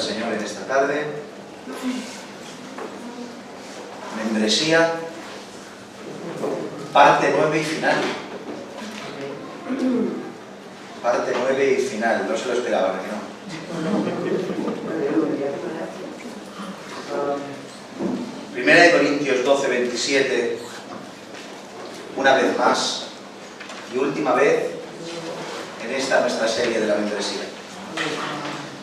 al Señor en esta tarde. Membresía, parte 9 y final. Parte 9 y final. No se lo esperaban, ¿no? Primera de Corintios 12, 27. Una vez más y última vez en esta nuestra serie de la membresía.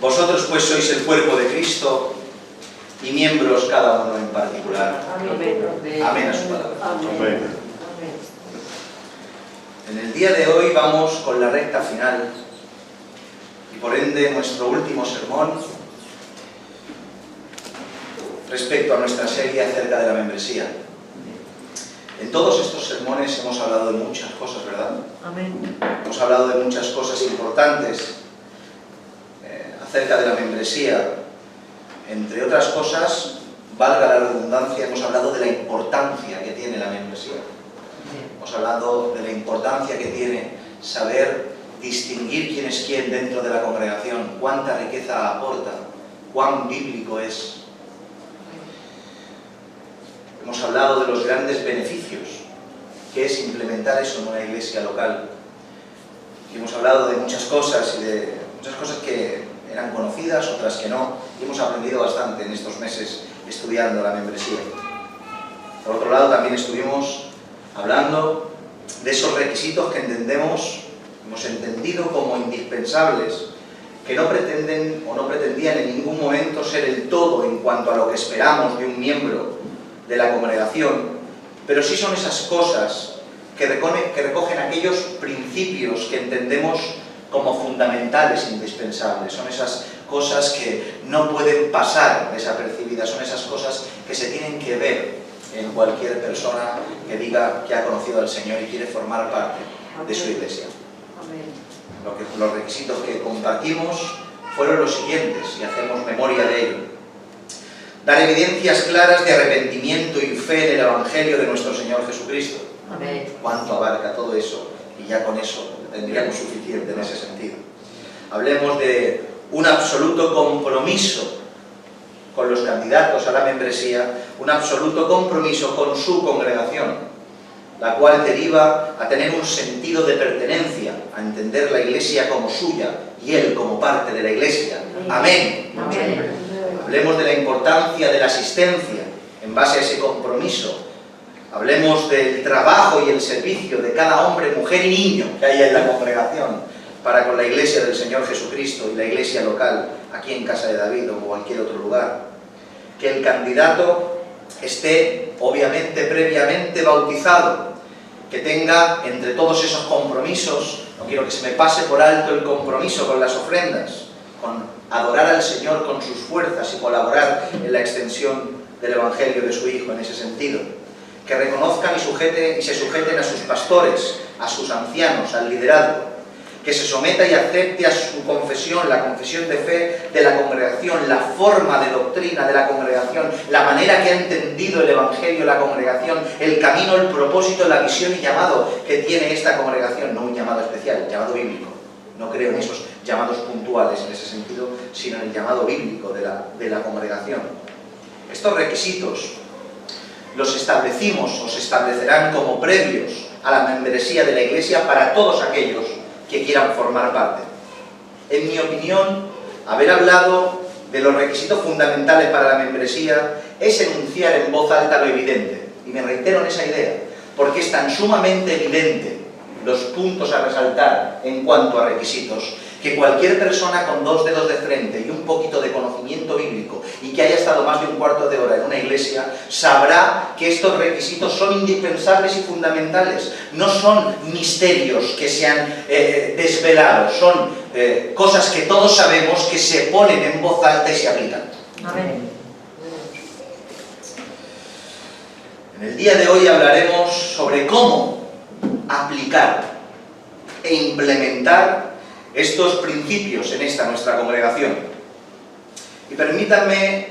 Vosotros pues sois el cuerpo de Cristo y miembros cada uno en particular. Amén a su palabra. Amén. En el día de hoy vamos con la recta final y por ende nuestro último sermón respecto a nuestra serie acerca de la membresía. En todos estos sermones hemos hablado de muchas cosas, ¿verdad? Amén. Hemos hablado de muchas cosas importantes acerca de la membresía. Entre otras cosas, valga la redundancia, hemos hablado de la importancia que tiene la membresía. Hemos hablado de la importancia que tiene saber distinguir quién es quién dentro de la congregación, cuánta riqueza aporta, cuán bíblico es. Hemos hablado de los grandes beneficios que es implementar eso en una iglesia local. Y hemos hablado de muchas cosas que eran conocidas, otras que no, y hemos aprendido bastante en estos meses estudiando la membresía. Por otro lado, también estuvimos hablando de esos requisitos que hemos entendido como indispensables, que no pretenden o no pretendían en ningún momento ser el todo en cuanto a lo que esperamos de un miembro de la congregación, pero sí son esas cosas que recogen aquellos principios que entendemos como fundamentales, indispensables. Son esas cosas que no pueden pasar desapercibidas, son esas cosas que se tienen que ver en cualquier persona que diga que ha conocido al Señor y quiere formar parte de su iglesia. Los requisitos que compartimos fueron los siguientes, y hacemos memoria de ello. Dar evidencias claras de arrepentimiento y fe en el Evangelio de nuestro Señor Jesucristo. Amén. ¿Cuánto abarca todo eso? Y ya con eso tendríamos suficiente en ese sentido. Hablemos de un absoluto compromiso con los candidatos a la membresía, un absoluto compromiso con su congregación, la cual deriva a tener un sentido de pertenencia, a entender la iglesia como suya y él como parte de la iglesia. Amén. Amén. Hablemos de la importancia de la asistencia en base a ese compromiso. Hablemos del trabajo y el servicio de cada hombre, mujer y niño que haya en la congregación para con la iglesia del Señor Jesucristo y la iglesia local, aquí en Casa de David o cualquier otro lugar. Que el candidato esté, obviamente, previamente bautizado, que tenga entre todos esos compromisos, no quiero que se me pase por alto el compromiso con las ofrendas, con adorar al Señor con sus fuerzas y colaborar en la extensión del Evangelio de su Hijo en ese sentido. Que reconozcan y se sujeten a sus pastores, a sus ancianos, al liderazgo. Que se someta y acepte a su confesión, la confesión de fe de la congregación, la forma de doctrina de la congregación, la manera que ha entendido el Evangelio la congregación, el camino, el propósito, la visión y llamado que tiene esta congregación, no un llamado especial, un llamado bíblico. No creo en esos llamados puntuales en ese sentido, sino en el llamado bíblico de la congregación. Estos requisitos los establecimos o se establecerán como previos a la membresía de la Iglesia para todos aquellos que quieran formar parte. En mi opinión, haber hablado de los requisitos fundamentales para la membresía es enunciar en voz alta lo evidente. Y me reitero en esa idea, porque es tan sumamente evidente los puntos a resaltar en cuanto a requisitos, que cualquier persona con 2 dedos de frente y un poquito de conocimiento bíblico y que haya estado más de un cuarto de hora en una iglesia, sabrá que estos requisitos son indispensables y fundamentales. No son misterios que se han desvelado, son cosas que todos sabemos que se ponen en voz alta y se aplican. Amén. En el día de hoy hablaremos sobre cómo aplicar e implementar estos principios en esta nuestra congregación. Y permítanme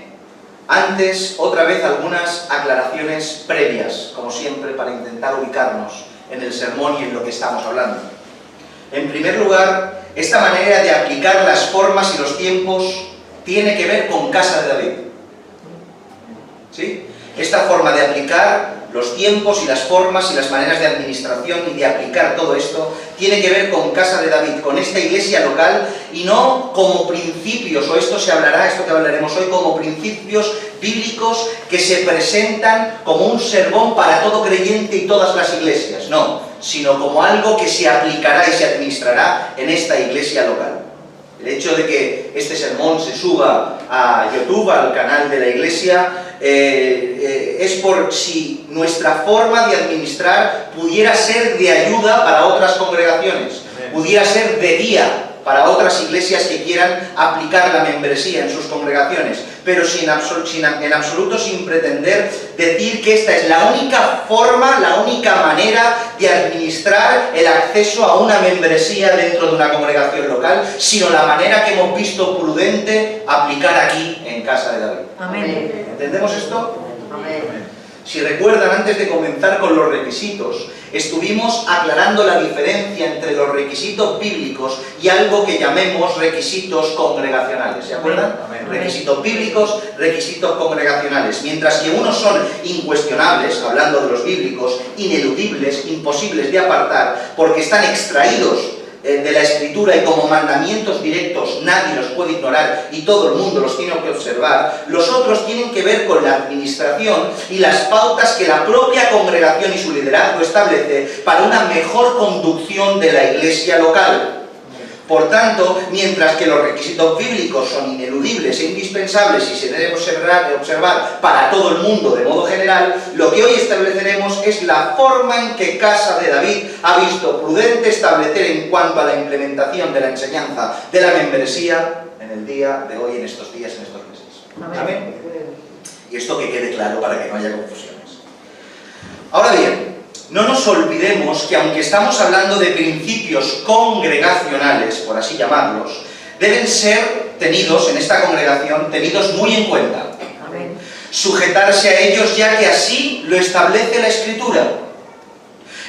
antes otra vez algunas aclaraciones previas, como siempre, para intentar ubicarnos en el sermón y en lo que estamos hablando. En primer lugar, esta manera de aplicar las formas y los tiempos tiene que ver con casa de David. ¿Sí? Esta forma de aplicar los tiempos y las formas y las maneras de administración y de aplicar todo esto tiene que ver con casa de David, con esta iglesia local, y no como principios, o esto que hablaremos hoy, como principios bíblicos que se presentan como un sermón para todo creyente y todas las iglesias, no, sino como algo que se aplicará y se administrará en esta iglesia local. El hecho de que este sermón se suba a YouTube, al canal de la iglesia, es por si nuestra forma de administrar pudiera ser de ayuda para otras congregaciones, pudiera ser de guía para otras iglesias que quieran aplicar la membresía en sus congregaciones, pero en absoluto sin pretender decir que esta es la única forma, la única manera de administrar el acceso a una membresía dentro de una congregación local, sino la manera que hemos visto prudente aplicar aquí en casa de David. Amén. ¿Entendemos esto? Amén. Si recuerdan, antes de comenzar con los requisitos, estuvimos aclarando la diferencia entre los requisitos bíblicos y algo que llamemos requisitos congregacionales. ¿Se acuerdan? Amén. Requisitos bíblicos, requisitos congregacionales. Mientras que unos son incuestionables, hablando de los bíblicos, ineludibles, imposibles de apartar, porque están extraídos de la Escritura y como mandamientos directos nadie los puede ignorar y todo el mundo los tiene que observar, los otros tienen que ver con la administración y las pautas que la propia congregación y su liderazgo establece para una mejor conducción de la iglesia local. Por tanto, mientras que los requisitos bíblicos son ineludibles e indispensables y se deben observar para todo el mundo de modo general, lo que hoy estableceremos es la forma en que Casa de David ha visto prudente establecer en cuanto a la implementación de la enseñanza de la membresía en el día de hoy, en estos días, en estos meses. ¿Amén? Y esto que quede claro para que no haya confusiones. Ahora bien, no nos olvidemos que aunque estamos hablando de principios congregacionales, por así llamarlos, deben ser tenidos, en esta congregación, tenidos muy en cuenta. Amén. Sujetarse a ellos ya que así lo establece la Escritura.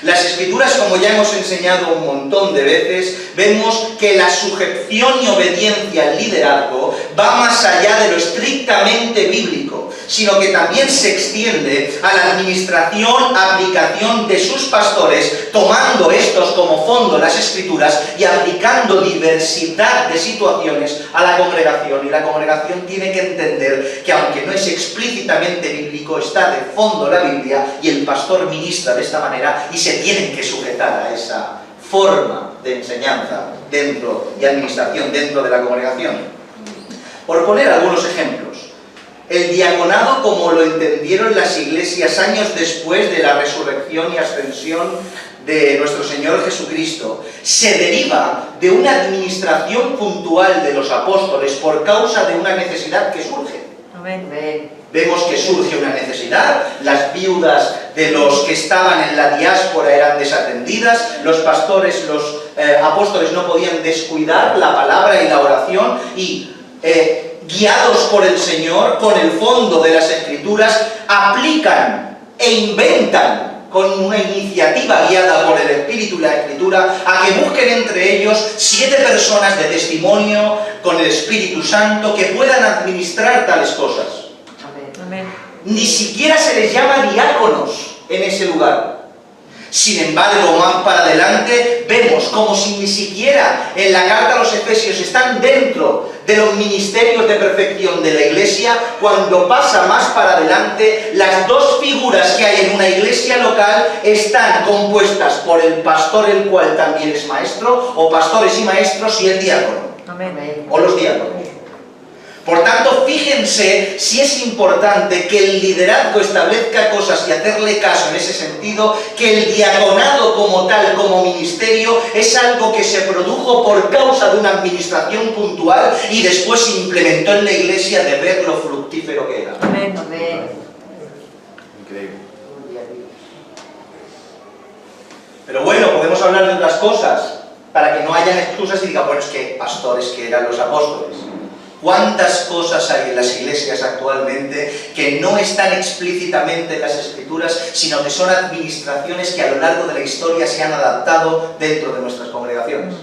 Las Escrituras, como ya hemos enseñado un montón de veces, vemos que la sujeción y obediencia al liderazgo va más allá de lo estrictamente bíblico, sino que también se extiende a la administración, aplicación de sus pastores, tomando estos como fondo las Escrituras y aplicando diversidad de situaciones a la congregación. Y la congregación tiene que entender que aunque no es explícitamente bíblico, está de fondo la Biblia y el pastor ministra de esta manera y se tienen que sujetar a esa forma de enseñanza dentro y administración dentro de la congregación. Por poner algunos ejemplos, el diaconado como lo entendieron las iglesias años después de la resurrección y ascensión de nuestro Señor Jesucristo, se deriva de una administración puntual de los apóstoles por causa de una necesidad que surge. Amén. Vemos que surge una necesidad, las viudas de los que estaban en la diáspora eran desatendidas, los pastores, los apóstoles no podían descuidar la palabra y la oración y guiados por el Señor, con el fondo de las Escrituras, aplican e inventan con una iniciativa guiada por el Espíritu y la Escritura, a que busquen entre ellos 7 personas de testimonio con el Espíritu Santo que puedan administrar tales cosas. Amén. Ni siquiera se les llama diáconos en ese lugar. Sin embargo, más para adelante, vemos como si ni siquiera en la carta a los Efesios están dentro de los ministerios de perfección de la iglesia, cuando pasa más para adelante, las dos figuras que hay en una iglesia local están compuestas por el pastor, el cual también es maestro, o pastores y maestros, y el diácono. Amén. O los diáconos. Por tanto, fíjense si es importante que el liderazgo establezca cosas y hacerle caso en ese sentido, que el diaconado como tal, como ministerio, es algo que se produjo por causa de una administración puntual y después se implementó en la iglesia de ver lo fructífero que era. Amén. Increíble. Pero bueno, podemos hablar de otras cosas, para que no hayan excusas y digan, bueno, es que pastores que eran los apóstoles. ¿Cuántas cosas hay en las iglesias actualmente que no están explícitamente en las Escrituras, sino que son administraciones que a lo largo de la historia se han adaptado dentro de nuestras congregaciones?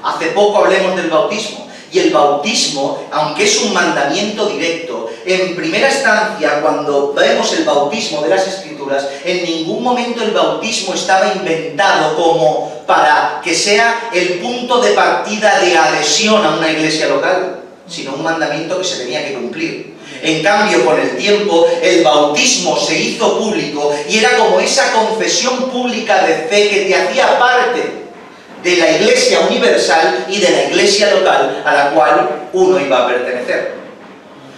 Hace poco hablemos del bautismo. Y el bautismo, aunque es un mandamiento directo, en primera instancia, cuando vemos el bautismo de las Escrituras, en ningún momento el bautismo estaba inventado como para que sea el punto de partida de adhesión a una iglesia local, sino un mandamiento que se tenía que cumplir. En cambio, con el tiempo, el bautismo se hizo público y era como esa confesión pública de fe que te hacía parte de la Iglesia universal y de la Iglesia local a la cual uno iba a pertenecer.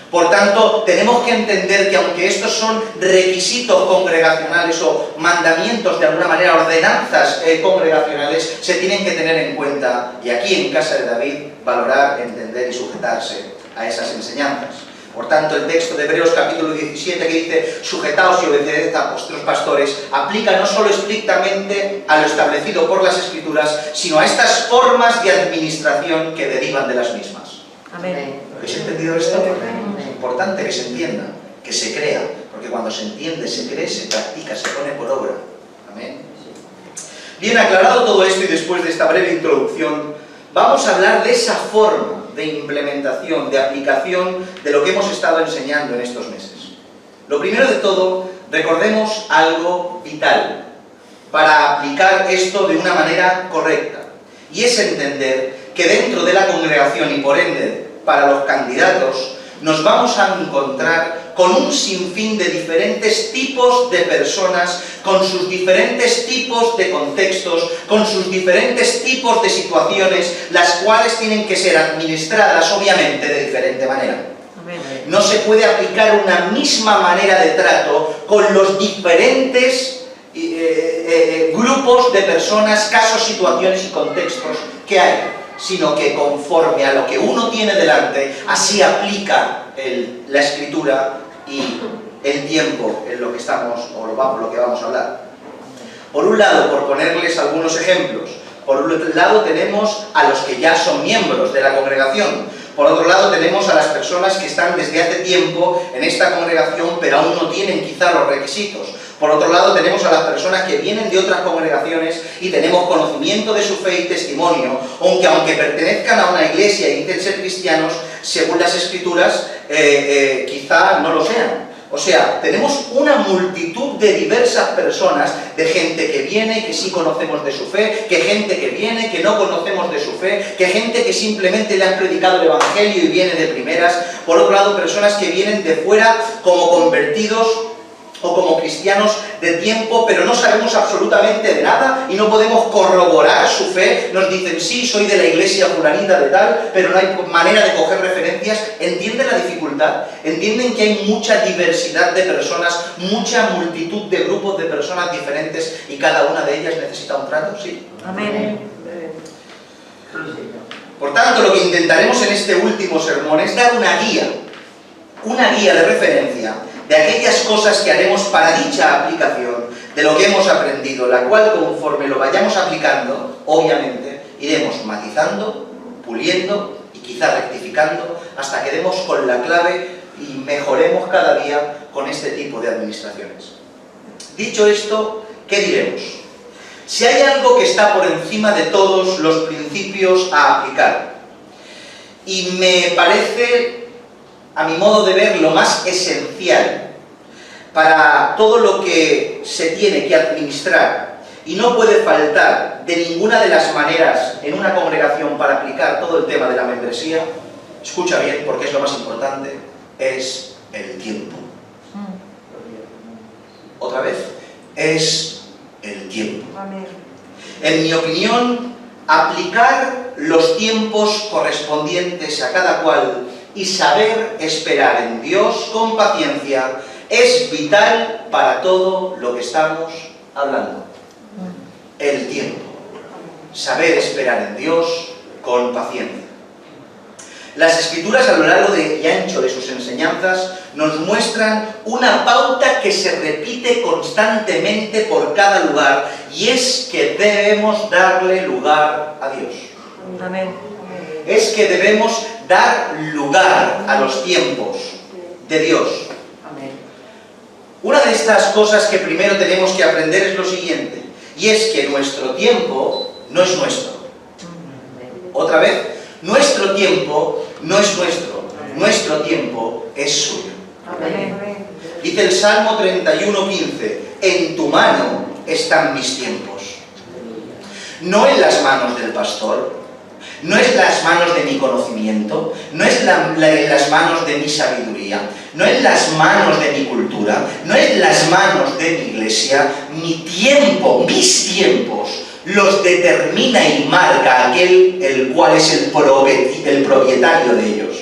Por tanto, tenemos que entender que aunque estos son requisitos congregacionales o mandamientos, de alguna manera, ordenanzas congregacionales, se tienen que tener en cuenta, y aquí en casa de David, valorar, entender y sujetarse a esas enseñanzas. Por tanto, el texto de Hebreos capítulo 17 que dice sujetaos y obedeced a vuestros pastores, aplica no solo estrictamente a lo establecido por las Escrituras, sino a estas formas de administración que derivan de las mismas. Amén. ¿Habéis entendido esto? Amén. Es importante que se entienda, que se crea, porque cuando se entiende, se cree, se practica, se pone por obra. Amén. Bien, aclarado todo esto y después de esta breve introducción, vamos a hablar de esa forma de implementación, de aplicación de lo que hemos estado enseñando en estos meses. Lo primero de todo, recordemos algo vital para aplicar esto de una manera correcta, y es entender que dentro de la congregación y por ende para los candidatos nos vamos a encontrar con un sinfín de diferentes tipos de personas, con sus diferentes tipos de contextos, con sus diferentes tipos de situaciones, las cuales tienen que ser administradas, obviamente, de diferente manera. No se puede aplicar una misma manera de trato con los diferentes grupos de personas, casos, situaciones y contextos que hay, sino que conforme a lo que uno tiene delante, así aplica la Escritura y el tiempo en lo que estamos, o lo que vamos a hablar. Por un lado, por ponerles algunos ejemplos, por un lado tenemos a los que ya son miembros de la congregación, por otro lado tenemos a las personas que están desde hace tiempo en esta congregación, pero aún no tienen quizá los requisitos. Por otro lado tenemos a las personas que vienen de otras congregaciones y tenemos conocimiento de su fe y testimonio, aunque pertenezcan a una iglesia y dicen ser cristianos, según las Escrituras, quizá no lo sean. O sea, tenemos una multitud de diversas personas, de gente que viene, que sí conocemos de su fe, que gente que viene, que no conocemos de su fe, que gente que simplemente le han predicado el Evangelio y viene de primeras. Por otro lado, personas que vienen de fuera como convertidos o como cristianos de tiempo, pero no sabemos absolutamente de nada y no podemos corroborar su fe. Nos dicen, sí, soy de la iglesia fulanita de tal, pero no hay manera de coger referencias. ¿Entienden la dificultad? ¿Entienden que hay mucha diversidad de personas, mucha multitud de grupos de personas diferentes y cada una de ellas necesita un trato? Sí. Amén. Por tanto, lo que intentaremos en este último sermón es dar una guía de referencia de aquellas cosas que haremos para dicha aplicación, de lo que hemos aprendido, la cual conforme lo vayamos aplicando, obviamente, iremos matizando, puliendo y quizá rectificando, hasta que demos con la clave y mejoremos cada día con este tipo de administraciones. Dicho esto, ¿qué diremos? Si hay algo que está por encima de todos los principios a aplicar, y me parece, a mi modo de ver, lo más esencial para todo lo que se tiene que administrar y no puede faltar de ninguna de las maneras en una congregación para aplicar todo el tema de la membresía, escucha bien porque es lo más importante, es el tiempo. Otra vez, es el tiempo. En mi opinión, aplicar los tiempos correspondientes a cada cual y saber esperar en Dios con paciencia es vital para todo lo que estamos hablando. El tiempo. Saber esperar en Dios con paciencia. Las Escrituras a lo largo y ancho de sus enseñanzas nos muestran una pauta que se repite constantemente por cada lugar, y es que debemos darle lugar a Dios. Amén. Es que debemos dar lugar a los tiempos de Dios. Amén. Una de estas cosas que primero tenemos que aprender es lo siguiente, y es que nuestro tiempo no es nuestro. Otra vez, Nuestro tiempo no es nuestro tiempo es suyo. Amén. Dice el Salmo 31:15, en tu mano están mis tiempos. No en las manos del pastor, no es en las manos de mi conocimiento, no es en las manos de mi sabiduría, no es en las manos de mi cultura, no es en las manos de mi iglesia. Mi tiempo, mis tiempos, los determina y marca aquel el cual es el propietario de ellos,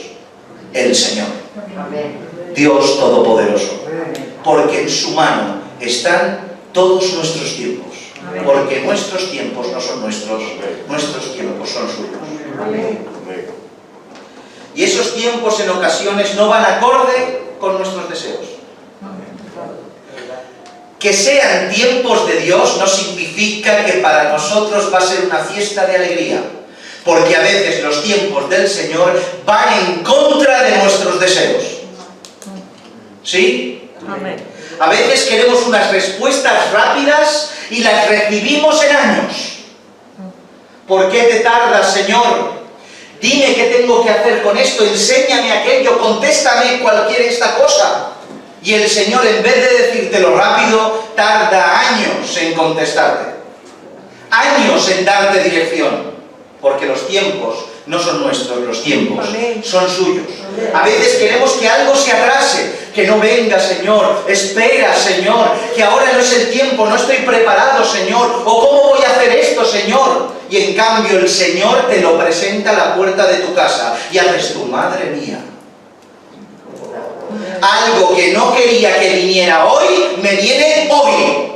el Señor, Dios Todopoderoso. Porque en su mano están todos nuestros tiempos. Porque nuestros tiempos no son nuestros tiempos son suyos. Y esos tiempos en ocasiones no van acorde con nuestros deseos. Que sean tiempos de Dios no significa que para nosotros va a ser una fiesta de alegría. Porque a veces los tiempos del Señor van en contra de nuestros deseos. ¿Sí? Amén. A veces queremos unas respuestas rápidas y las recibimos en años. ¿Por qué te tardas, Señor? Dime qué tengo que hacer con esto, enséñame aquello, contéstame esta cosa. Y el Señor, en vez de decírtelo rápido, tarda años en contestarte. Años en darte dirección. Porque los tiempos no son nuestros, los tiempos son suyos. A veces queremos que algo se atrase, que no venga, Señor, espera, Señor, que ahora no es el tiempo, no estoy preparado, Señor, o cómo voy a hacer esto, Señor. Y en cambio el Señor te lo presenta a la puerta de tu casa y haces tu madre mía. Algo que no quería que viniera hoy, me viene hoy.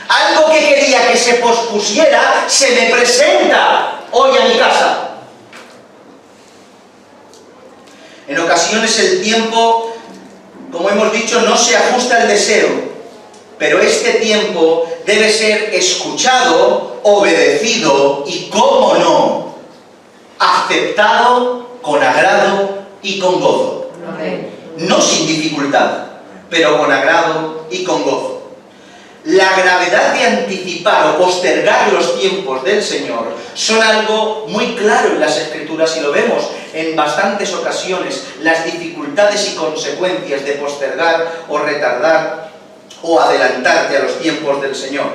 Algo que quería que se pospusiera, se me presenta hoy a mi casa. En ocasiones el tiempo, como hemos dicho, no se ajusta al deseo, pero este tiempo debe ser escuchado, obedecido y, cómo no, aceptado con agrado y con gozo. No sin dificultad, pero con agrado y con gozo. La gravedad de anticipar o postergar los tiempos del Señor son algo muy claro en las Escrituras y lo vemos en bastantes ocasiones, las dificultades y consecuencias de postergar o retardar o adelantarte a los tiempos del Señor.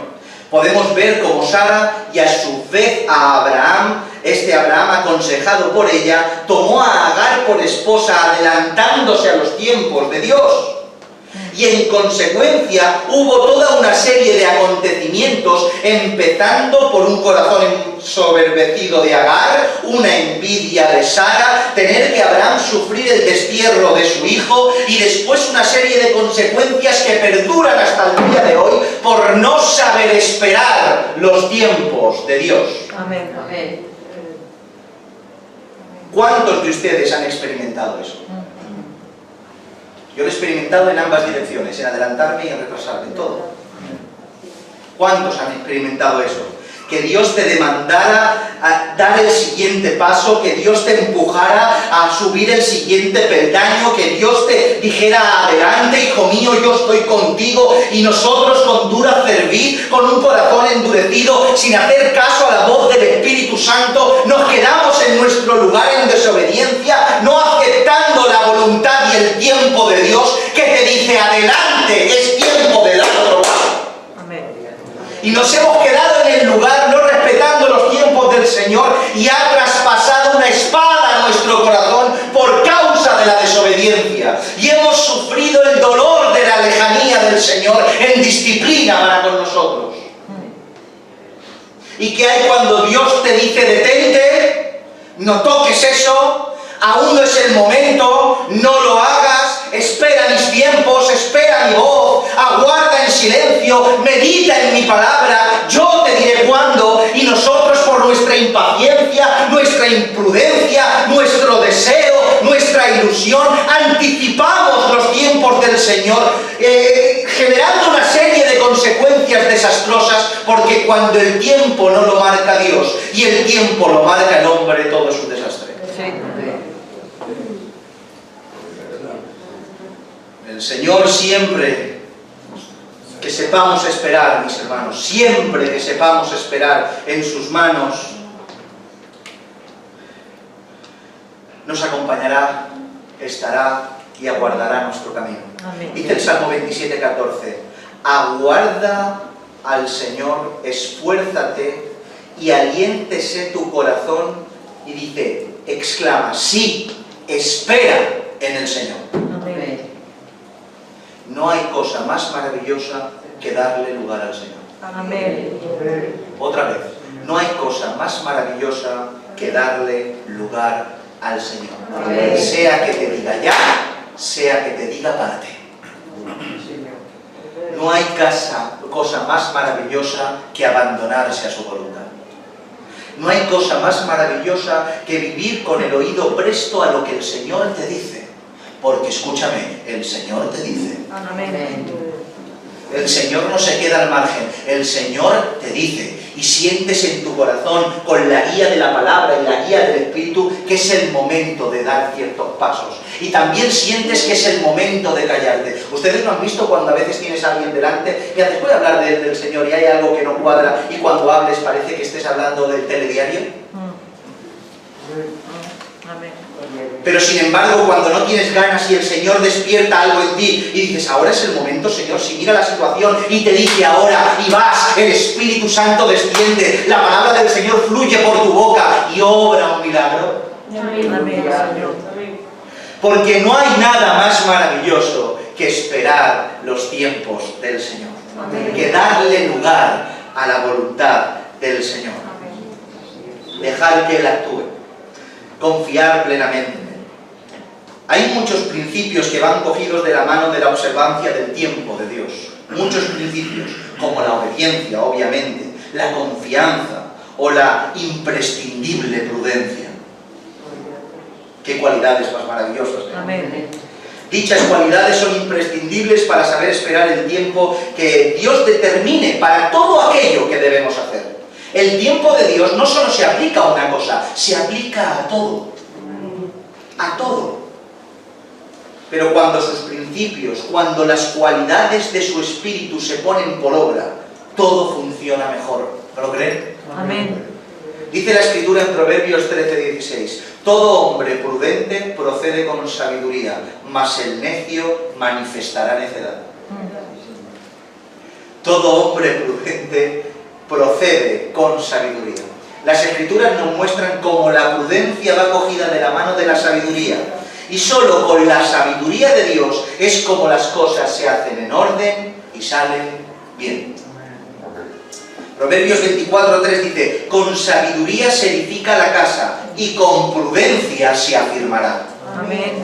Podemos ver cómo Sara y a su vez a Abraham, Abraham aconsejado por ella, tomó a Agar por esposa adelantándose a los tiempos de Dios. Y en consecuencia hubo toda una serie de acontecimientos, empezando por un corazón ensoberbecido de Agar, una envidia de Sara, tener que Abraham sufrir el destierro de su hijo y después una serie de consecuencias que perduran hasta el día de hoy por no saber esperar los tiempos de Dios. Amén. Amén. ¿Cuántos de ustedes han experimentado eso? Yo lo he experimentado en ambas direcciones, en adelantarme y en retrasarme, todo. ¿Cuántos han experimentado eso? Que Dios te demandara a dar el siguiente paso, que Dios te empujara a subir el siguiente peldaño, que Dios te dijera adelante, hijo mío, yo estoy contigo, y nosotros con dura cerviz, con un corazón endurecido, sin hacer caso a la voz del Espíritu Santo, nos quedamos en nuestro lugar en desobediencia, no aceptando la voluntad y el tiempo de Dios que te dice adelante, es tiempo de dar otro paso. Y nos hemos quedado en el lugar no respetando los tiempos del Señor y ha traspasado una espada a nuestro corazón por causa de la desobediencia. Y hemos sufrido el dolor de la lejanía del Señor en disciplina para con nosotros. ¿Y qué hay cuando Dios te dice detente? No toques eso, aún no es el momento, no lo hagas, espera mis tiempos, espera mi voz, aguarda en silencio, medita en mi palabra, yo te diré cuándo. Y nosotros, por nuestra impaciencia, nuestra imprudencia, nuestro deseo, nuestra ilusión, anticipamos los tiempos del Señor, generando una serie de consecuencias desastrosas, porque cuando el tiempo no lo marca Dios y el tiempo lo marca el hombre, todo es un desastre. El Señor siempre que sepamos esperar, mis hermanos, siempre que sepamos esperar en sus manos, nos acompañará, estará y aguardará nuestro camino. Amén. Dice el Salmo 27:14, aguarda al Señor, esfuérzate y aliéntese tu corazón, y dice, exclama, sí, espera en el Señor. Amén. No hay cosa más maravillosa que darle lugar al Señor. Amén. Otra vez, no hay cosa más maravillosa que darle lugar al Señor. Amén. Sea que te diga ya, sea que te diga párate. No hay cosa más maravillosa que abandonarse a su voluntad. No hay cosa más maravillosa que vivir con el oído presto a lo que el Señor te dice. Porque escúchame, el Señor te dice. Amén. El Señor no se queda al margen, el Señor te dice. Y sientes en tu corazón, con la guía de la palabra y la guía del Espíritu, que es el momento de dar ciertos pasos. Y también sientes que es el momento de callarte. ¿Ustedes lo han visto cuando a veces tienes a alguien delante y después de hablar del Señor y hay algo que no cuadra y cuando hables parece que estés hablando del telediario? Amén. Pero sin embargo, cuando no tienes ganas y el Señor despierta algo en ti y dices, ahora es el momento, Señor, si mira la situación y te dice ahora, y vas, el Espíritu Santo desciende, la palabra del Señor fluye por tu boca y obra un milagro. Amén, Señor. Porque no hay nada más maravilloso que esperar los tiempos del Señor, que darle lugar a la voluntad del Señor, dejar que Él actúe, confiar plenamente. Hay muchos principios que van cogidos de la mano de la observancia del tiempo de Dios. Muchos principios, como la obediencia, obviamente, la confianza o la imprescindible prudencia. ¿Qué cualidades más maravillosas? Amén. Dichas cualidades son imprescindibles para saber esperar el tiempo que Dios determine para todo aquello que debemos hacer. El tiempo de Dios no solo se aplica a una cosa, se aplica a todo. A todo. Pero cuando sus principios, cuando las cualidades de su espíritu se ponen por obra, todo funciona mejor. ¿No lo creen? Amén. Dice la Escritura en Proverbios 13:16, todo hombre prudente procede con sabiduría, mas el necio manifestará necedad. Todo hombre prudente procede con sabiduría. Las Escrituras nos muestran cómo la prudencia va cogida de la mano de la sabiduría. Y solo con la sabiduría de Dios es como las cosas se hacen en orden y salen bien. Proverbios 24:3 dice, con sabiduría se edifica la casa y con prudencia se afirmará. Amén.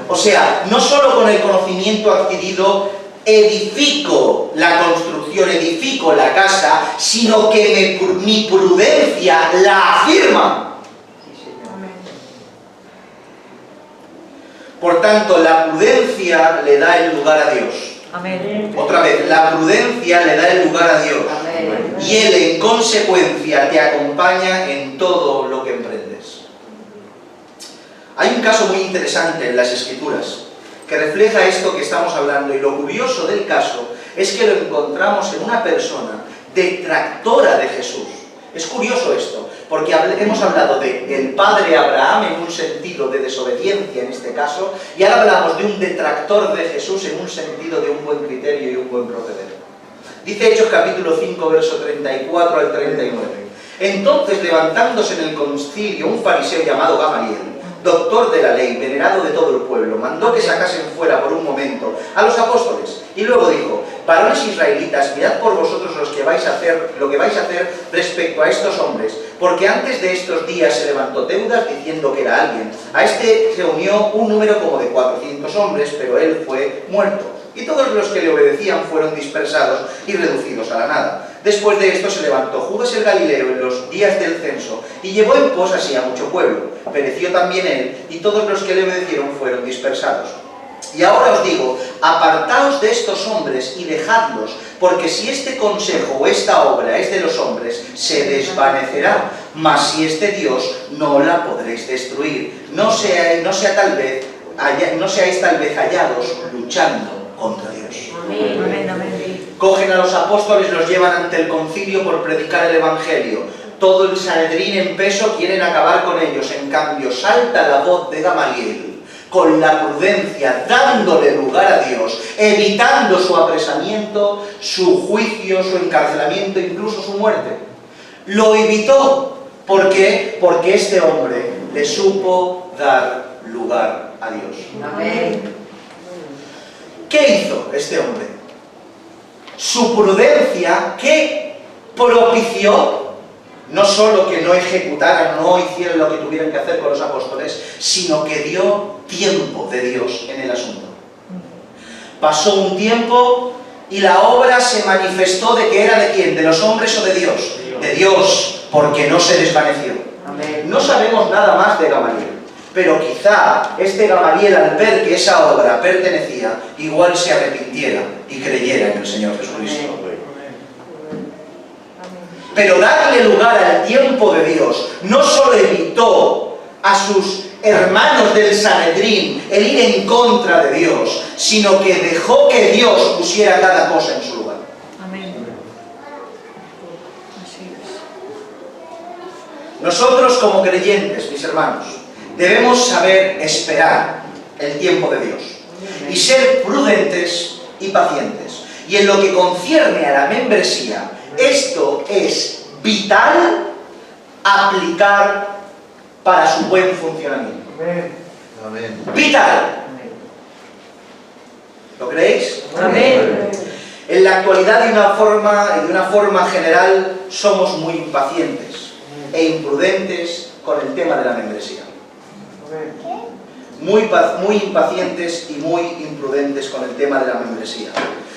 O sea, no solo con el conocimiento adquirido edifico la construcción, edifico la casa, sino que mi prudencia la afirma. Por tanto, la prudencia le da el lugar a Dios. Amén. Otra vez, la prudencia le da el lugar a Dios. Amén. Y Él, en consecuencia, te acompaña en todo lo que emprendes. Hay un caso muy interesante en las Escrituras que refleja esto que estamos hablando, y lo curioso del caso es que lo encontramos en una persona detractora de Jesús. Es curioso esto, porque hemos hablado del padre Abraham en un sentido de desobediencia en este caso, y ahora hablamos de un detractor de Jesús en un sentido de un buen criterio y un buen proceder. Dice Hechos capítulo 5, verso 34 al 39. Entonces, levantándose en el concilio un fariseo llamado Gamaliel, doctor de la ley, venerado de todo el pueblo, mandó que sacasen fuera por un momento a los apóstoles, y luego dijo, varones israelitas, mirad por vosotros lo que vais a hacer respecto a estos hombres, porque antes de estos días se levantó Teudas diciendo que era alguien. A este se unió un número como de 400 hombres, pero él fue muerto. Y todos los que le obedecían fueron dispersados y reducidos a la nada. Después de esto se levantó Judas el Galileo en los días del censo y llevó en pos así a mucho pueblo. Pereció también él y todos los que le obedecieron fueron dispersados. Y ahora os digo, apartaos de estos hombres y dejadlos, porque si este consejo o esta obra es de los hombres, se desvanecerá, mas si es de Dios, no la podréis destruir. No seáis tal vez hallados luchando contra Dios. Amén. Amén. Cogen a los apóstoles, los llevan ante el concilio por predicar el Evangelio. todo el Sanedrín en peso quieren acabar con ellos. En cambio, salta la voz de Gamaliel, con la prudencia, dándole lugar a Dios, evitando su apresamiento, su juicio, su encarcelamiento, incluso su muerte. Lo evitó. ¿Por qué? Porque este hombre le supo dar lugar a Dios. Amén. ¿Qué hizo este hombre? Su prudencia, ¿qué propició? No solo que no ejecutaran, no hicieran lo que tuvieran que hacer con los apóstoles, sino que dio tiempo de Dios en el asunto. Pasó un tiempo y la obra se manifestó de que era de quién, de los hombres o de Dios. De Dios, porque no se desvaneció. Amén. No sabemos nada más de Gamaliel, pero quizá este Gamaliel, al ver que esa obra pertenecía, igual se arrepintiera y creyera en el Señor Jesucristo. Pero darle lugar al tiempo de Dios no solo evitó a sus hermanos del Sanedrín el ir en contra de Dios, sino que dejó que Dios pusiera cada cosa en su lugar. Amén. Así es. Nosotros como creyentes, mis hermanos, debemos saber esperar el tiempo de Dios y ser prudentes y pacientes. Y en lo que concierne a la membresía, esto es vital aplicar para su buen funcionamiento. Amén. Vital. ¿Lo creéis? Amén. En la actualidad, de una forma general, somos muy impacientes e imprudentes con el tema de la membresía. Muy impacientes y muy imprudentes con el tema de la membresía.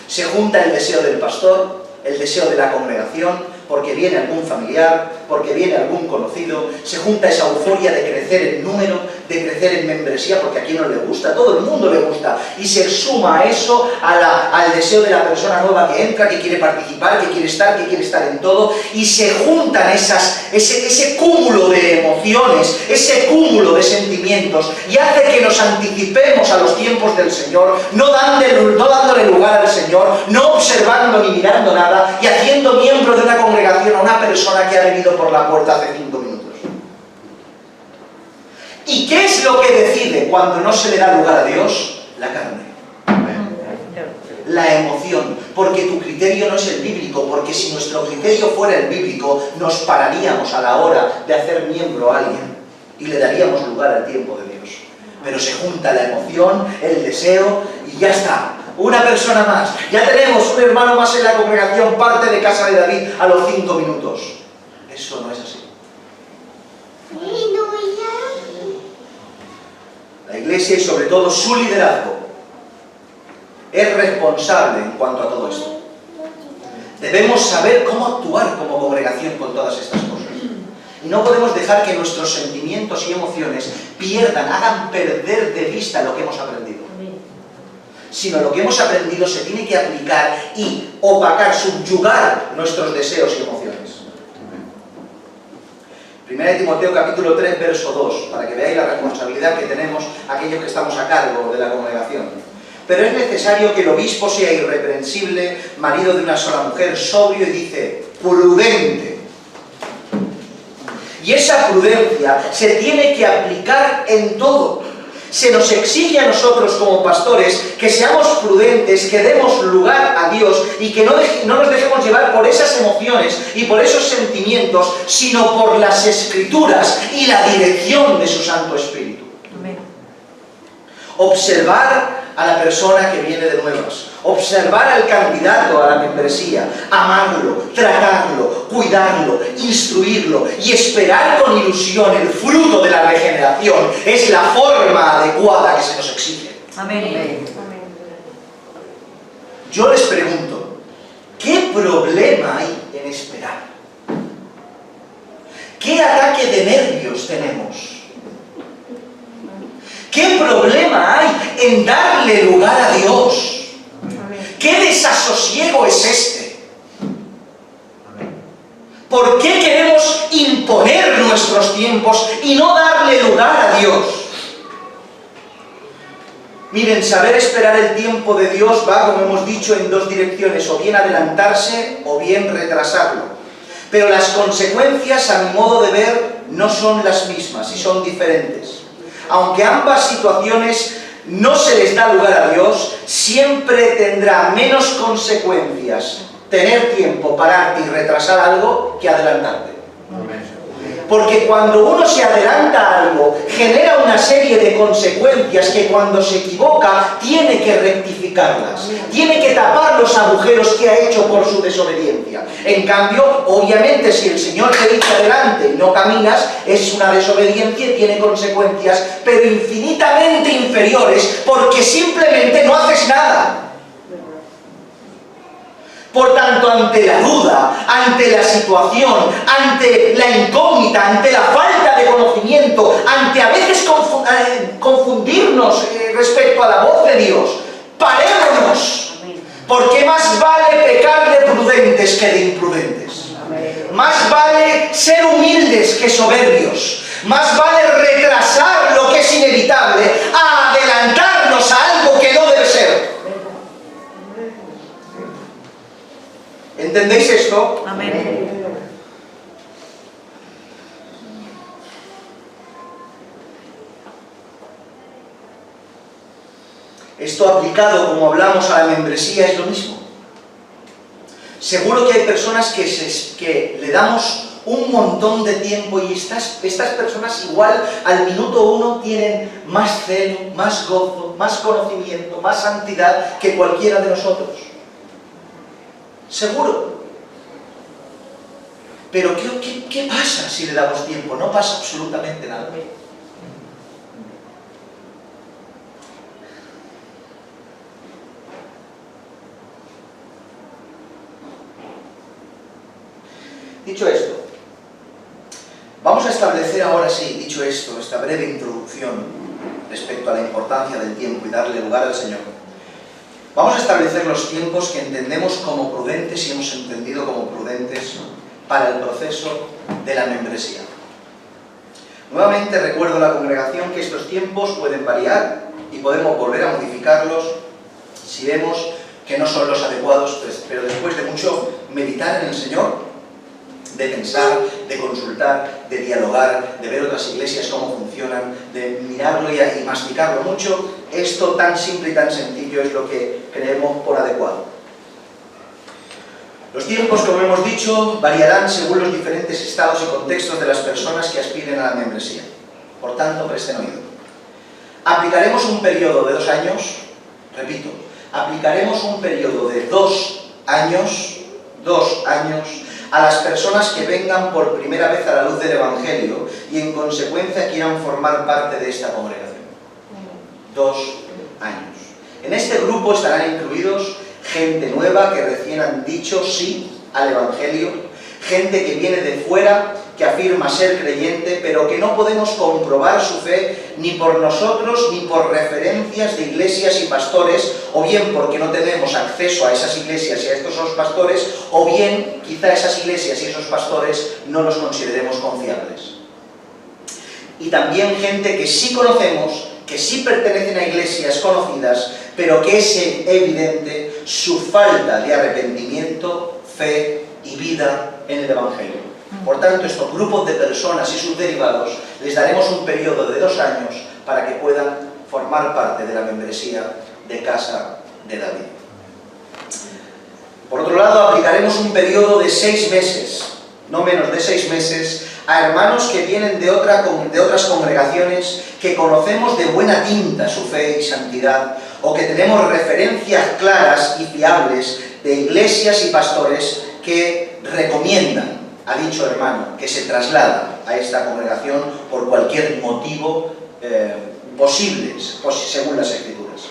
Se junta el deseo del pastor, el deseo de la congregación, porque viene algún familiar, porque viene algún conocido, se junta esa euforia de crecer en número, de crecer en membresía, porque a quien no le gusta, a todo el mundo le gusta, y se suma a eso al deseo de la persona nueva que entra, que quiere participar, que quiere estar en todo, y se juntan ese cúmulo de emociones, ese cúmulo de sentimientos, y hace que nos anticipemos a los tiempos del Señor, no dándole lugar al Señor, no observando ni mirando nada, y haciendo miembro de una congregación a una persona que ha venido por la puerta hace 5 minutos. ¿Y qué es lo que decide cuando no se le da lugar a Dios? La carne. La emoción. Porque tu criterio no es el bíblico, porque si nuestro criterio fuera el bíblico, nos pararíamos a la hora de hacer miembro a alguien y le daríamos lugar al tiempo de Dios. Pero se junta la emoción, el deseo y ya está. Una persona más. Ya tenemos un hermano más en la congregación, parte de casa de David a los 5 minutos. Eso no es así. La Iglesia y sobre todo su liderazgo es responsable en cuanto a todo esto. Debemos saber cómo actuar como congregación con todas estas cosas. Y no podemos dejar que nuestros sentimientos y emociones hagan perder de vista lo que hemos aprendido. Sino lo que hemos aprendido se tiene que aplicar y opacar, subyugar nuestros deseos y emociones. 1 Timoteo capítulo 3, verso 2, para que veáis la responsabilidad que tenemos aquellos que estamos a cargo de la congregación. Pero es necesario que el obispo sea irreprensible, marido de una sola mujer, sobrio, y dice, prudente. Y esa prudencia se tiene que aplicar en todo. Se nos exige a nosotros como pastores que seamos prudentes, que demos lugar a Dios y que no nos dejemos llevar por esas emociones y por esos sentimientos, sino por las Escrituras y la dirección de su Santo Espíritu. Amén. Observar a la persona que viene de nuevas, observar al candidato a la membresía, amarlo, tratarlo, cuidarlo, instruirlo y esperar con ilusión el fruto de la regeneración es la forma adecuada que se nos exige. Amén. Yo les pregunto, ¿qué problema hay en esperar? ¿Qué ataque de nervios tenemos? ¿Qué problema hay en darle lugar a Dios? ¿Qué desasosiego es este? ¿Por qué queremos imponer nuestros tiempos y no darle lugar a Dios? Miren, saber esperar el tiempo de Dios va, como hemos dicho, en dos direcciones, o bien adelantarse o bien retrasarlo. pero las consecuencias, a mi modo de ver, no son las mismas y son diferentes. Aunque ambas situaciones no se les da lugar a Dios, siempre tendrá menos consecuencias tener tiempo, pararte y retrasar algo que adelantarte. Porque cuando uno se adelanta a algo, genera una serie de consecuencias que cuando se equivoca tiene que rectificarlas, tiene que tapar los agujeros que ha hecho por su desobediencia. En cambio, obviamente, si el Señor te dice adelante y no caminas, es una desobediencia y tiene consecuencias, pero infinitamente inferiores, porque simplemente no haces nada. Por tanto, ante la duda, ante la situación, ante la incógnita, ante la falta de conocimiento, ante a veces confundirnos respecto a la voz de Dios, parémonos, porque más vale pecar de prudentes que de imprudentes. Más vale ser humildes que soberbios. Más vale retrasar lo que es inevitable a adelantarnos a algo que no debe ser. ¿Entendéis esto? Amén. Esto aplicado, como hablamos, a la membresía es lo mismo. Seguro que hay personas que le damos un montón de tiempo y estas personas igual al minuto 1 tienen más celo, más gozo, más conocimiento, más santidad que cualquiera de nosotros. Seguro. Pero ¿qué pasa si le damos tiempo? No pasa absolutamente nada. Dicho esto, vamos a establecer ahora sí, dicho esto, esta breve introducción respecto a la importancia del tiempo y darle lugar al Señor. Vamos a establecer los tiempos que entendemos como prudentes y hemos entendido como prudentes para el proceso de la membresía. Nuevamente recuerdo a la congregación que estos tiempos pueden variar y podemos volver a modificarlos si vemos que no son los adecuados, pero después de mucho meditar en el Señor, de pensar, de consultar, de dialogar, de ver otras iglesias cómo funcionan, de mirarlo y masticarlo mucho, esto tan simple y tan sencillo es lo que creemos por adecuado. Los tiempos, como hemos dicho, variarán según los diferentes estados y contextos de las personas que aspiren a la membresía. Por tanto, presten oído. Aplicaremos un periodo de 2 años, repito, aplicaremos un periodo de 2 años, a las personas que vengan por primera vez a la luz del Evangelio y en consecuencia quieran formar parte de esta congregación. 2 años. En este grupo estarán incluidos gente nueva que recién han dicho sí al Evangelio, gente que viene de fuera, que afirma ser creyente, pero que no podemos comprobar su fe ni por nosotros ni por referencias de iglesias y pastores, o bien porque no tenemos acceso a esas iglesias y a estos pastores, o bien quizá esas iglesias y esos pastores no los consideremos confiables. Y también gente que sí conocemos, que sí pertenecen a iglesias conocidas, pero que es evidente su falta de arrepentimiento, fe y vida en el Evangelio. Por tanto, estos grupos de personas y sus derivados les daremos un periodo de 2 años para que puedan formar parte de la membresía de Casa de David. Por otro lado, aplicaremos un periodo de 6 meses, no menos de 6 meses, a hermanos que vienen de otras congregaciones, que conocemos de buena tinta su fe y santidad, o que tenemos referencias claras y fiables de iglesias y pastores que recomiendan a dicho hermano que se traslada a esta congregación por cualquier motivo posible, según las Escrituras.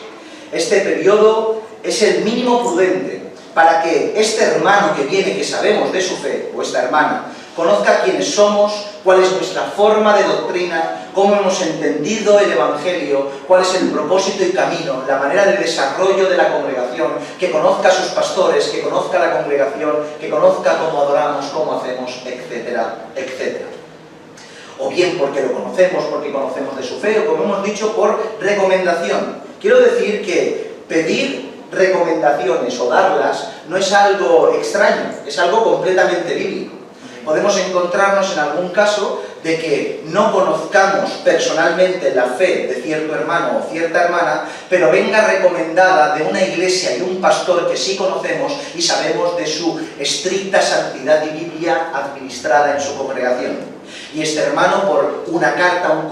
Este periodo es el mínimo prudente para que este hermano que viene, que sabemos de su fe, o esta hermana, conozca quiénes somos, cuál es nuestra forma de doctrina, cómo hemos entendido el Evangelio, cuál es el propósito y camino, la manera de desarrollo de la congregación, que conozca a sus pastores, que conozca la congregación, que conozca cómo adoramos, cómo hacemos, etcétera, etcétera. O bien porque lo conocemos, porque conocemos de su fe, o como hemos dicho, por recomendación. Quiero decir que pedir recomendaciones o darlas no es algo extraño, es algo completamente bíblico. Podemos encontrarnos en algún caso de que no conozcamos personalmente la fe de cierto hermano o cierta hermana, pero venga recomendada de una iglesia y un pastor que sí conocemos y sabemos de su estricta santidad y Biblia administrada en su congregación. Y este hermano, por una carta,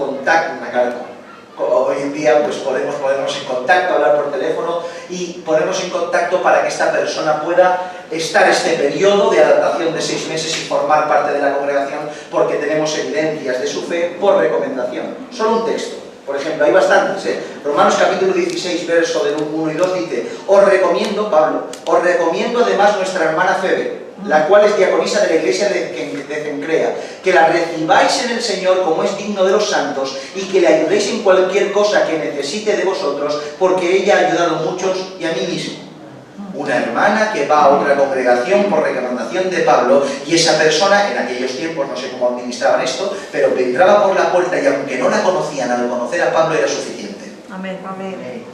hoy en día pues podemos ponernos en contacto, hablar por teléfono y ponernos en contacto para que esta persona pueda estar este periodo de adaptación de 6 meses y formar parte de la congregación, porque tenemos evidencias de su fe por recomendación. Solo un texto, por ejemplo, hay bastantes, Romanos capítulo 16, verso del 1 y 2 dice: os recomiendo, Pablo, os recomiendo además nuestra hermana Febe, la cual es diaconisa de la iglesia de Cencrea, que la recibáis en el Señor como es digno de los santos y que le ayudéis en cualquier cosa que necesite de vosotros, porque ella ha ayudado a muchos y a mí mismo. Una hermana que va a otra congregación por recomendación de Pablo, y esa persona, en aquellos tiempos, no sé cómo administraban esto, pero que entraba por la puerta y aunque no la conocían, al conocer a Pablo era suficiente. Amén. Amén.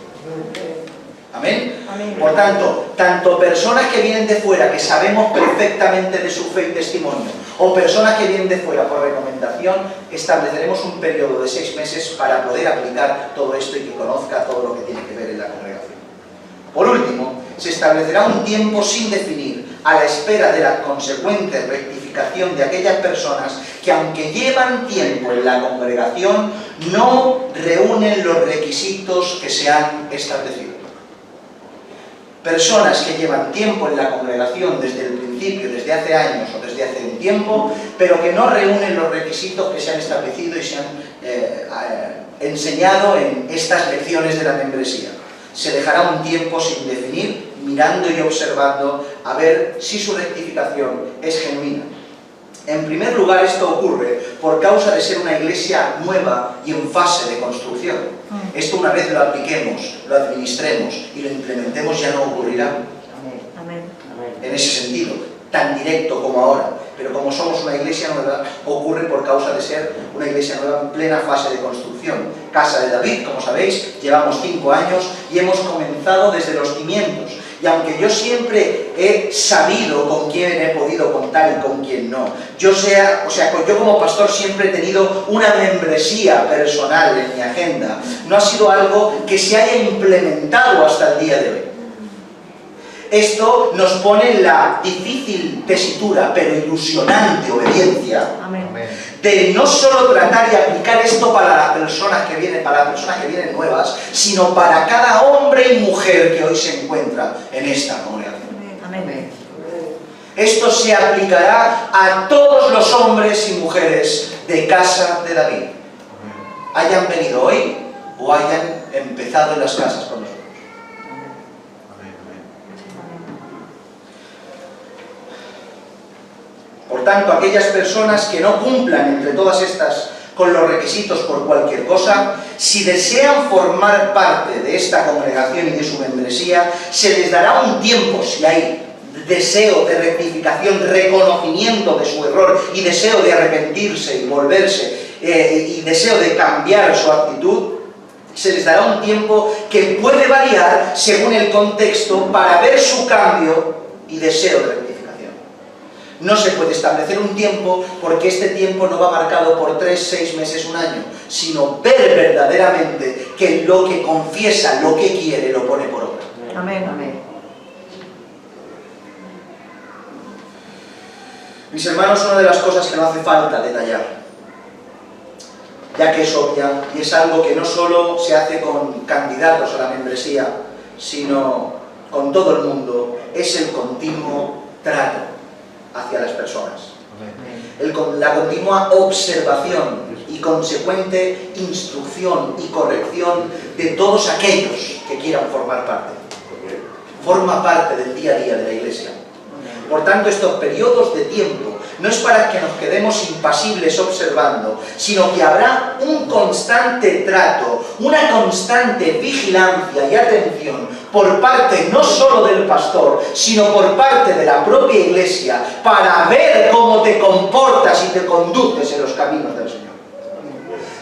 ¿Amén? Amén. Por tanto, tanto personas que vienen de fuera, que sabemos perfectamente de su fe y testimonio, o personas que vienen de fuera por recomendación, estableceremos un periodo de 6 meses para poder aplicar todo esto y que conozca todo lo que tiene que ver en la congregación. Por último, se establecerá un tiempo sin definir, a la espera de la consecuente rectificación de aquellas personas que, aunque llevan tiempo en la congregación, no reúnen los requisitos que se han establecido. Personas que llevan tiempo en la congregación desde el principio, desde hace años o desde hace un tiempo, pero que no reúnen los requisitos que se han establecido y se han enseñado en estas lecciones de la membresía. Se dejará un tiempo sin definir, mirando y observando a ver si su rectificación es genuina. En primer lugar, esto ocurre por causa de ser una iglesia nueva y en fase de construcción. Esto, una vez lo apliquemos, lo administremos y lo implementemos, ya no ocurrirá. Amén. En ese sentido, tan directo como ahora. Pero como somos una iglesia nueva, ocurre por causa de ser una iglesia nueva en plena fase de construcción. Casa de David, como sabéis, llevamos 5 años y hemos comenzado desde los cimientos. Y aunque yo siempre he sabido con quién he podido contar y con quién no, yo como pastor siempre he tenido una membresía personal en mi agenda. No ha sido algo que se haya implementado hasta el día de hoy. Esto nos pone en la difícil tesitura, pero ilusionante obediencia, Amén. de no solo tratar y aplicar esto para las personas que vienen nuevas, sino para cada hombre y mujer que hoy se encuentra en esta congregación. Amén. Esto se aplicará a todos los hombres y mujeres de casa de David, hayan venido hoy o hayan empezado en las casas con nosotros. Por tanto, aquellas personas que no cumplan entre todas estas con los requisitos por cualquier cosa, si desean formar parte de esta congregación y de su membresía, se les dará un tiempo, si hay deseo de rectificación, reconocimiento de su error y deseo de arrepentirse y volverse y deseo de cambiar su actitud, se les dará un tiempo que puede variar según el contexto para ver su cambio y deseo de rectificación. No se puede establecer un tiempo porque este tiempo no va marcado por 3, 6 meses, un año, sino ver verdaderamente que lo que confiesa, lo que quiere, lo pone por obra. Amén. Amén. Mis hermanos, una de las cosas que no hace falta detallar, ya que es obvia y es algo que no solo se hace con candidatos a la membresía, sino con todo el mundo, es el continuo trato hacia las personas. La continua observación y consecuente instrucción y corrección de todos aquellos que quieran formar parte. Forma parte del día a día de la iglesia. Por tanto, estos periodos de tiempo no es para que nos quedemos impasibles observando, sino que habrá un constante trato, una constante vigilancia y atención por parte no solo del pastor, sino por parte de la propia iglesia, para ver cómo te comportas y te conduces en los caminos del Señor.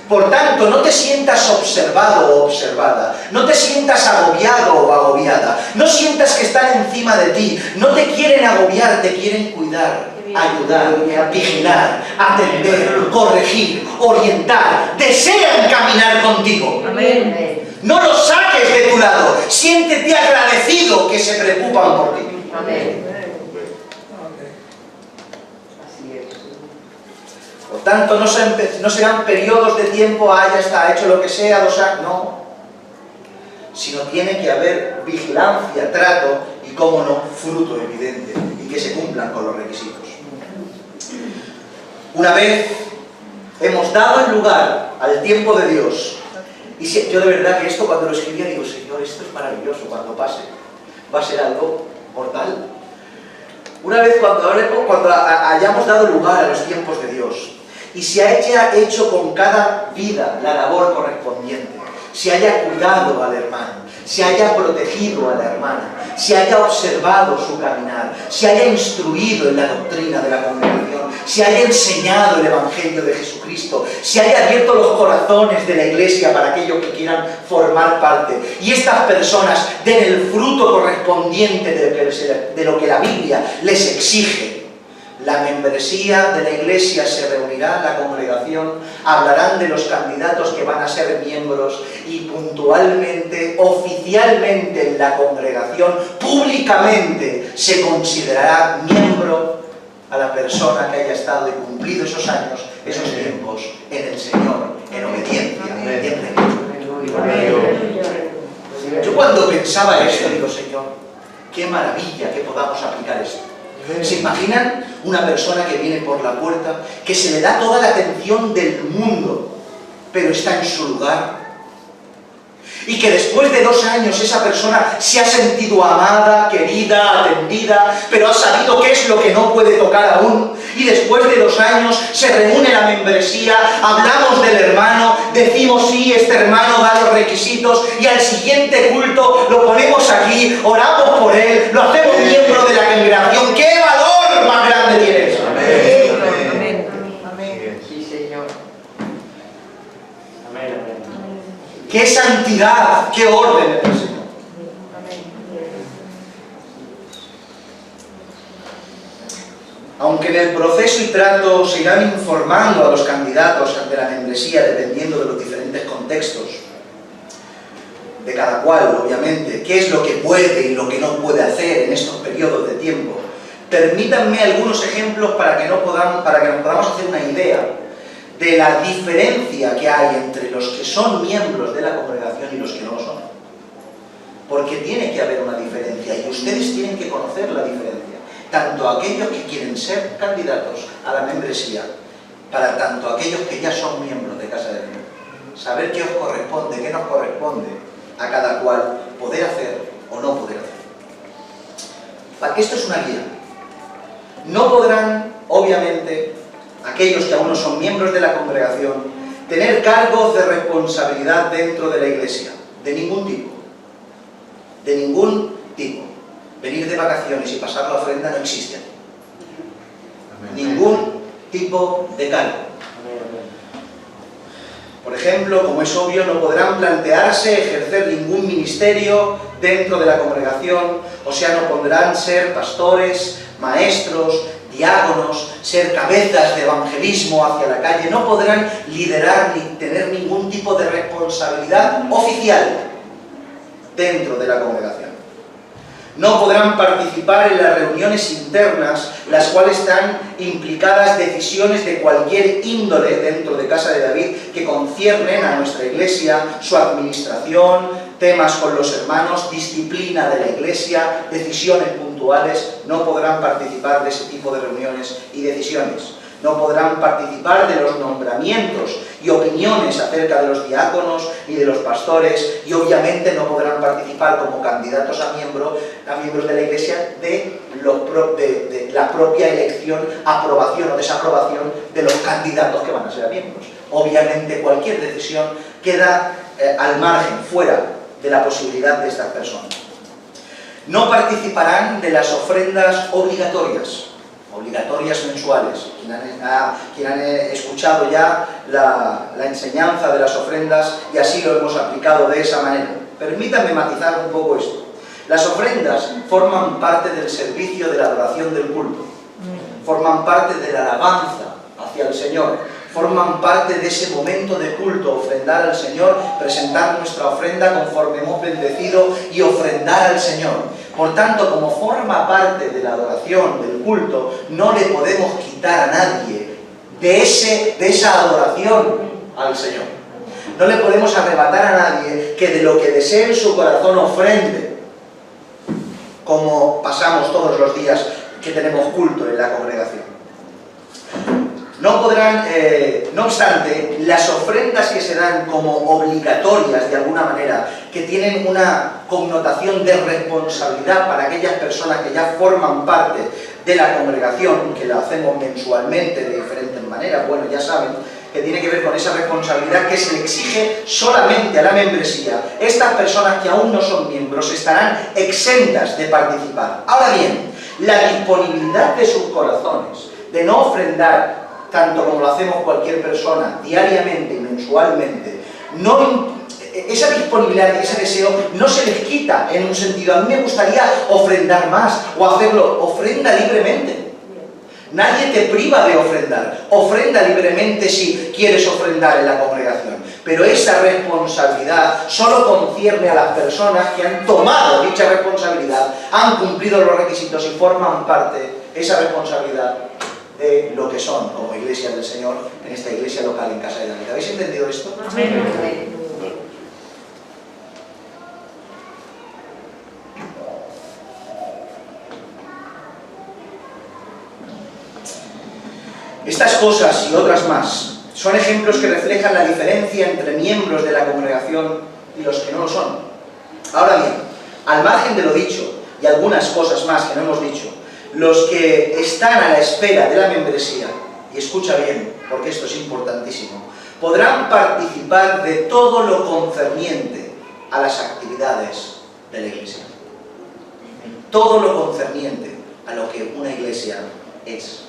Por tanto, no te sientas observado o observada, no te sientas agobiado o agobiada, no sientas que están encima de ti, no te quieren agobiar, te quieren cuidar. ayudar, vigilar, atender, corregir, orientar, desean caminar contigo. Amén. No los saques de tu lado, siéntete agradecido que se preocupan por ti. Amén. Así es. Por tanto, no serán periodos de tiempo, ya está, hecho lo que sea, 2 años, no. Sino tiene que haber vigilancia, trato y, cómo no, fruto evidente y que se cumplan con los requisitos. Una vez hemos dado el lugar al tiempo de Dios, y yo de verdad que esto cuando lo escribía digo, Señor, esto es maravilloso, cuando pase, va a ser algo mortal. Una vez cuando hayamos dado lugar a los tiempos de Dios, y se haya hecho con cada vida la labor correspondiente, se haya cuidado al hermano, se haya protegido a la hermana, se haya observado su caminar, se haya instruido en la doctrina de la congregación, se haya enseñado el Evangelio de Jesucristo, se haya abierto los corazones de la Iglesia para aquellos que quieran formar parte, y estas personas den el fruto correspondiente de lo que la Biblia les exige. La membresía de la Iglesia se reunirá, la congregación, hablarán de los candidatos que van a ser miembros y puntualmente, oficialmente en la congregación, públicamente se considerará miembro a la persona que haya estado y cumplido esos años, esos tiempos en el Señor, en obediencia y en rectitud. Yo cuando pensaba esto, digo, Señor, qué maravilla que podamos aplicar esto. ¿Se imaginan una persona que viene por la puerta, que se le da toda la atención del mundo, pero está en su lugar? Y que después de 2 años esa persona se ha sentido amada, querida, atendida, pero ha sabido qué es lo que no puede tocar aún. Y después de 2 años se reúne la membresía, hablamos del hermano, decimos sí, este hermano da los requisitos, y al siguiente culto lo ponemos aquí, oramos por él, lo hacemos miembro de la congregación. ¡Qué valor más grande tiene eso! Amén. Amén. Amén. Sí, Señor. Amén, amén. ¡Qué santidad! ¡Qué orden en el Señor! Aunque en el proceso y trato se irán informando a los candidatos ante la membresía dependiendo de los diferentes contextos de cada cual, obviamente, qué es lo que puede y lo que no puede hacer en estos periodos de tiempo, permítanme algunos ejemplos para que nos podamos hacer una idea de la diferencia que hay entre los que son miembros de la congregación y los que no lo son. Porque tiene que haber una diferencia y ustedes tienen que conocer la diferencia. Tanto aquellos que quieren ser candidatos a la membresía, para tanto aquellos que ya son miembros de Casa de Dios. Saber qué os corresponde, qué nos corresponde a cada cual poder hacer o no poder hacer. Para que esto es una guía. No podrán, obviamente, aquellos que aún no son miembros de la congregación, tener cargos de responsabilidad dentro de la Iglesia, de ningún tipo. De ningún tipo. Venir de vacaciones y pasar la ofrenda no existe. Ningún tipo de cargo. Por ejemplo, como es obvio, no podrán plantearse ejercer ningún ministerio dentro de la congregación, o sea, no podrán ser pastores, maestros, diáconos, ser cabezas de evangelismo hacia la calle, no podrán liderar ni tener ningún tipo de responsabilidad oficial dentro de la congregación. No podrán participar en las reuniones internas, las cuales están implicadas decisiones de cualquier índole dentro de Casa de David que conciernen a nuestra Iglesia, su administración, temas con los hermanos, disciplina de la Iglesia, decisiones puntuales. No podrán participar de ese tipo de reuniones y decisiones. No podrán participar de los nombramientos y opiniones acerca de los diáconos ni de los pastores, y obviamente no podrán participar como candidatos a miembros de la Iglesia de la propia elección, aprobación o desaprobación de los candidatos que van a ser miembros. Obviamente cualquier decisión queda al margen, fuera de la posibilidad de estas personas. No participarán de las ofrendas obligatorias mensuales. Quien han escuchado ya la enseñanza de las ofrendas, y así lo hemos aplicado de esa manera. Permítanme matizar un poco esto. Las ofrendas forman parte del servicio de la adoración del culto. forman parte de la alabanza hacia el Señor, forman parte de ese momento de culto, ofrendar al Señor, presentar nuestra ofrenda conforme hemos bendecido y ofrendar al Señor. Por tanto, como forma parte de la adoración, del culto, no le podemos quitar a nadie de esa adoración al Señor. No le podemos arrebatar a nadie que de lo que desee en su corazón ofrende, como pasamos todos los días que tenemos culto en la congregación. No podrán, no obstante, las ofrendas que se dan como obligatorias de alguna manera, que tienen una connotación de responsabilidad para aquellas personas que ya forman parte de la congregación, que lo hacemos mensualmente de diferentes maneras, bueno, ya saben, que tiene que ver con esa responsabilidad que se le exige solamente a la membresía. Estas personas que aún no son miembros estarán exentas de participar. Ahora bien, la disponibilidad de sus corazones, de no ofrendar, tanto como lo hacemos cualquier persona, diariamente y mensualmente, esa disponibilidad y ese deseo no se les quita en un sentido. A mí me gustaría ofrendar más o hacerlo, ofrenda libremente. Nadie te priva de ofrendar. Ofrenda libremente si quieres ofrendar en la congregación. Pero esa responsabilidad solo concierne a las personas que han tomado dicha responsabilidad, han cumplido los requisitos y forman parte, esa responsabilidad, de lo que son como iglesia del Señor en esta iglesia local en Casa de David. ¿Habéis entendido esto? Amén. Estas cosas y otras más son ejemplos que reflejan la diferencia entre miembros de la congregación y los que no lo son. Ahora bien, al margen de lo dicho y algunas cosas más que no hemos dicho, los que están a la espera de la membresía, y escucha bien, porque esto es importantísimo, podrán participar de todo lo concerniente a las actividades de la iglesia. Todo lo concerniente a lo que una iglesia es.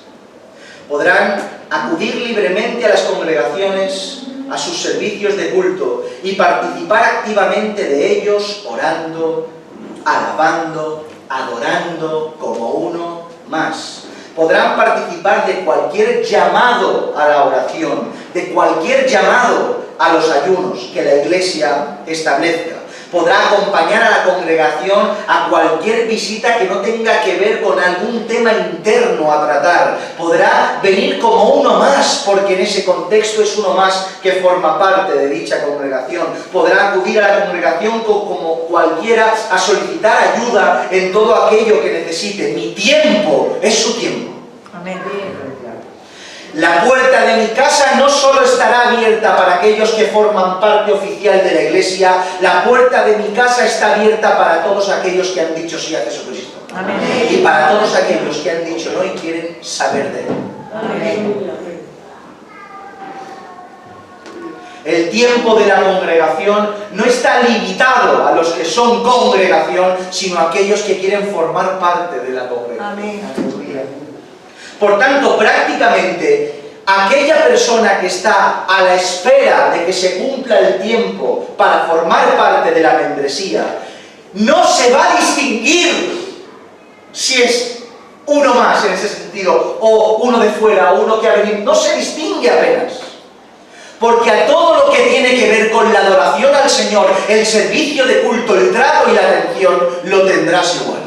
Podrán acudir libremente a las congregaciones, a sus servicios de culto y participar activamente de ellos, orando, alabando, adorando como uno más. Podrán participar de cualquier llamado a la oración, de cualquier llamado a los ayunos que la iglesia establezca. Podrá acompañar a la congregación a cualquier visita que no tenga que ver con algún tema interno a tratar. Podrá venir como uno más, porque en ese contexto es uno más que forma parte de dicha congregación. Podrá acudir a la congregación como cualquiera a solicitar ayuda en todo aquello que necesite. Mi tiempo es su tiempo. Amén. La puerta de mi casa no solo estará abierta para aquellos que forman parte oficial de la iglesia, la puerta de mi casa está abierta para todos aquellos que han dicho sí a Jesucristo. Amén. Y para todos aquellos que han dicho no y quieren saber de Él. Amén. El tiempo de la congregación no está limitado a los que son congregación, sino a aquellos que quieren formar parte de la congregación. Amén. Por tanto, prácticamente, aquella persona que está a la espera de que se cumpla el tiempo para formar parte de la membresía, no se va a distinguir si es uno más en ese sentido, o uno de fuera, o uno que ha venido. No se distingue apenas. Porque a todo lo que tiene que ver con la adoración al Señor, el servicio de culto, el trato y la atención, lo tendrás igual.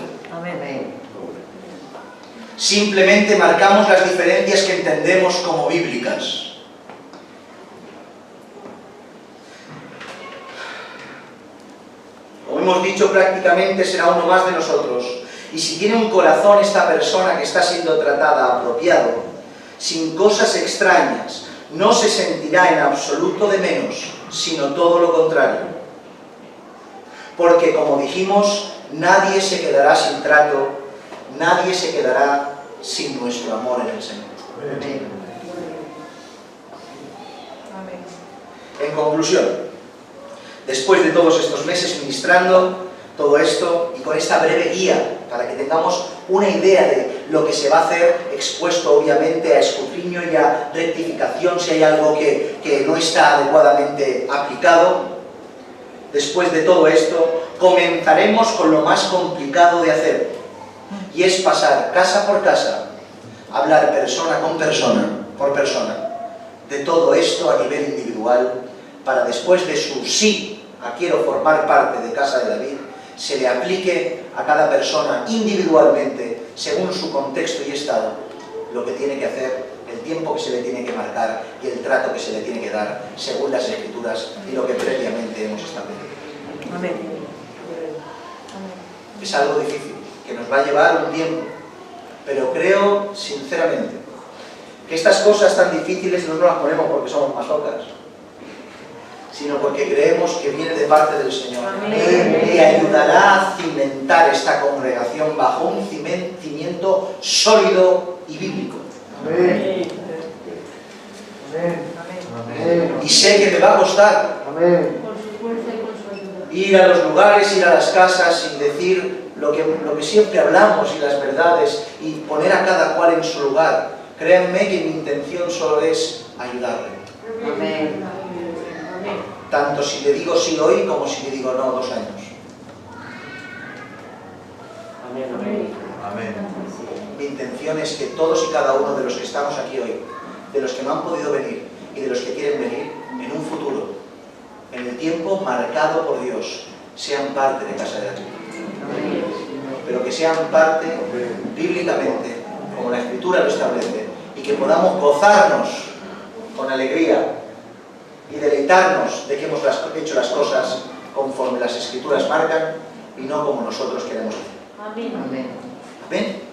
Simplemente marcamos las diferencias que entendemos como bíblicas. Como hemos dicho, prácticamente será uno más de nosotros. Y si tiene un corazón esta persona que está siendo tratada apropiado, sin cosas extrañas, no se sentirá en absoluto de menos, sino todo lo contrario. Porque, como dijimos, nadie se quedará sin trato, nadie se quedará sin nuestro amor en el Señor. Amén. En conclusión, después de todos estos meses ministrando todo esto y con esta breve guía para que tengamos una idea de lo que se va a hacer, expuesto obviamente a escrutinio y a rectificación si hay algo que no está adecuadamente aplicado, después de todo esto comenzaremos con lo más complicado de hacer, y es pasar casa por casa, hablar persona con persona, por persona, de todo esto a nivel individual, para después de su sí a quiero formar parte de Casa de David, se le aplique a cada persona individualmente, según su contexto y estado, lo que tiene que hacer, el tiempo que se le tiene que marcar y el trato que se le tiene que dar, según las Escrituras y lo que previamente hemos establecido. Amén. Es algo difícil, que nos va a llevar un tiempo, pero creo, sinceramente, que estas cosas tan difíciles no nos las ponemos porque somos masocas, sino porque creemos que viene de parte del Señor. Y ayudará a cimentar esta congregación bajo un cimiento sólido y bíblico. Amén. Y sé que me va a costar ir a los lugares, ir a las casas y decir lo que siempre hablamos y las verdades y poner a cada cual en su lugar. Créanme que mi intención solo es ayudarle. Amén. Tanto si le digo sí hoy como si le digo no 2 años. Amén. Mi intención es que todos y cada uno de los que estamos aquí hoy, de los que no han podido venir y de los que quieren venir, en un futuro, en el tiempo marcado por Dios, sean parte de Casa de David. Pero que sean parte bíblicamente, como la Escritura lo establece, y que podamos gozarnos con alegría y deleitarnos de que hemos hecho las cosas conforme las Escrituras marcan y no como nosotros queremos hacer. Amén. ¿Amén?